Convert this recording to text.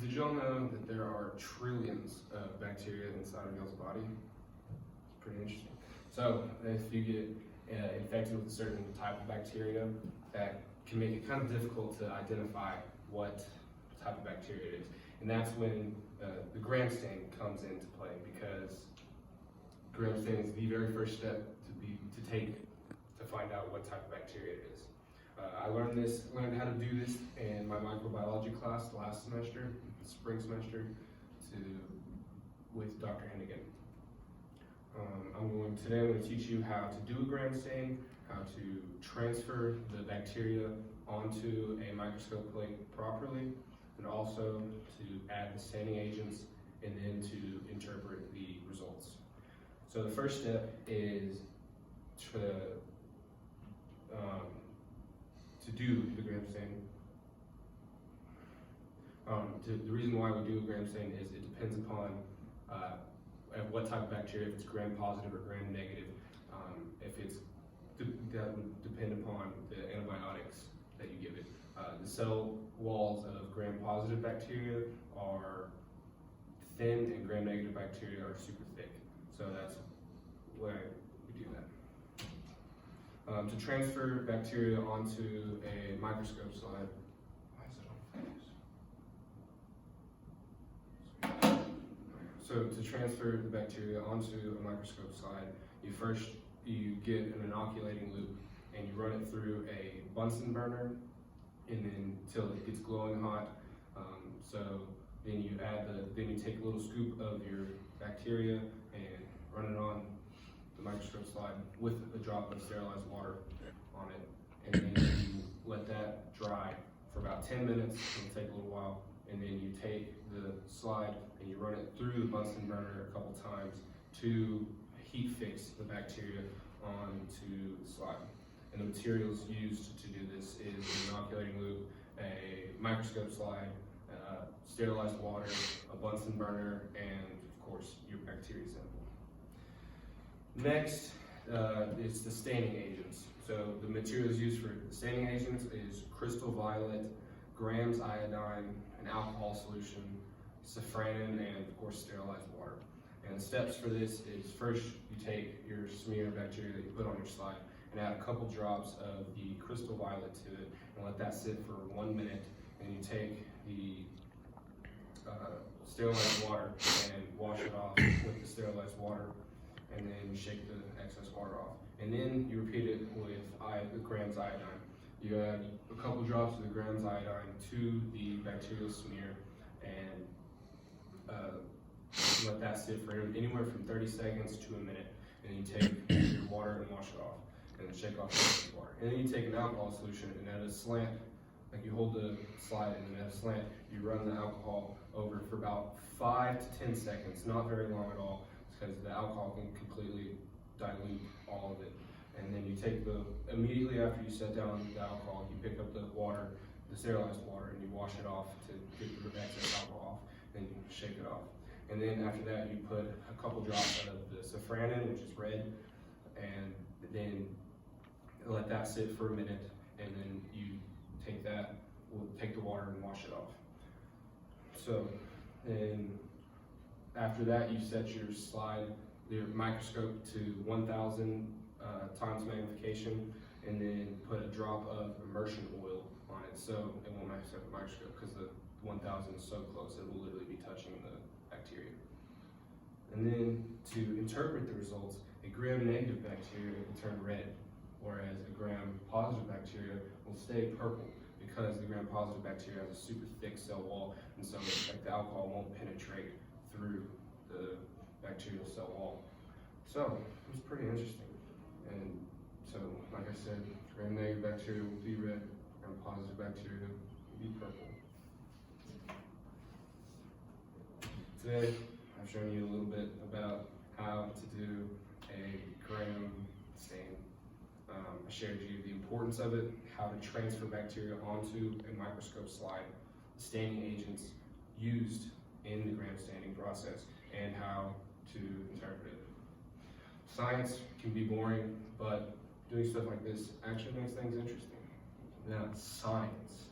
Did y'all know that there are trillions of bacteria inside of y'all's body? It's pretty interesting. So if you get infected with a certain type of bacteria, that can make it kind of difficult to identify what type of bacteria it is. And that's when the gram stain comes into play, because gram stain is the very first step to take to find out what type of bacteria it is. I learned how to do this in my microbiology class last semester, the spring semester, with Dr. Hennigan. Today I'm going to teach you how to do a gram stain, how to transfer the bacteria onto a microscope plate properly, and also to add the staining agents and then to interpret the results. So the first step is to do the gram stain. The reason why we do a gram stain is it depends upon what type of bacteria, if it's gram positive or gram negative. That would depend upon the antibiotics that you give it. The cell walls of gram positive bacteria are thin and gram negative bacteria are super thick. So that's why we do that. To transfer bacteria onto a microscope slide, why is it on focus? So to transfer the bacteria onto a microscope slide, you get an inoculating loop and you run it through a Bunsen burner and then until it gets glowing hot. Then you take a little scoop of your bacteria and run it on the microscope slide with a drop of sterilized water on it, and then you let that dry for about 10 minutes. It'll take a little while, and then you take the slide and you run it through the Bunsen burner a couple times to heat fix the bacteria onto the slide. And the materials used to do this is an inoculating loop, a microscope slide, sterilized water, a Bunsen burner, and of course your bacteria sample. Next is the staining agents. So the materials used for the staining agents is crystal violet, grams iodine, an alcohol solution, safranin, and of course sterilized water. And the steps for this is first you take your smear of bacteria that you put on your slide and add a couple drops of the crystal violet to it and let that sit for 1 minute. And you take the sterilized water and wash it off with the sterilized water, and then you shake the excess water off. And then you repeat it with the grams iodine. You add a couple drops of the grams iodine to the bacterial smear and let that sit for anywhere from 30 seconds to a minute. And then you take your water and wash it off, and then shake off the excess water. And then you take an alcohol solution and add a slant, like you hold the slide and then add a slant, you run the alcohol over for about 5 to 10 seconds, not very long at all, because the alcohol can completely dilute all of it. And then you take immediately after you set down the alcohol, you pick up the water, the sterilized water, and you wash it off to get the excess alcohol off, then you shake it off. And then after that, you put a couple drops of the safranin, which is red, and then let that sit for a minute, and then you take the water and wash it off. So then after that, you set your slide, your microscope to 1,000 times magnification, and then put a drop of immersion oil on it, so it won't mess up the microscope because the 1,000 is so close it will literally be touching the bacteria. And then to interpret the results, a gram-negative bacteria will turn red, whereas a gram-positive bacteria will stay purple because the gram-positive bacteria has a super thick cell wall, and so the alcohol won't penetrate through the bacterial cell wall. So it was pretty interesting. And so, like I said, gram-negative bacteria will be red, gram-positive bacteria will be purple. Today, I've shown you a little bit about how to do a gram stain. I shared you the importance of it, how to transfer bacteria onto a microscope slide, the staining agents used in the gram staining process, and how to interpret it. Science can be boring, but doing stuff like this actually makes things interesting. Now, science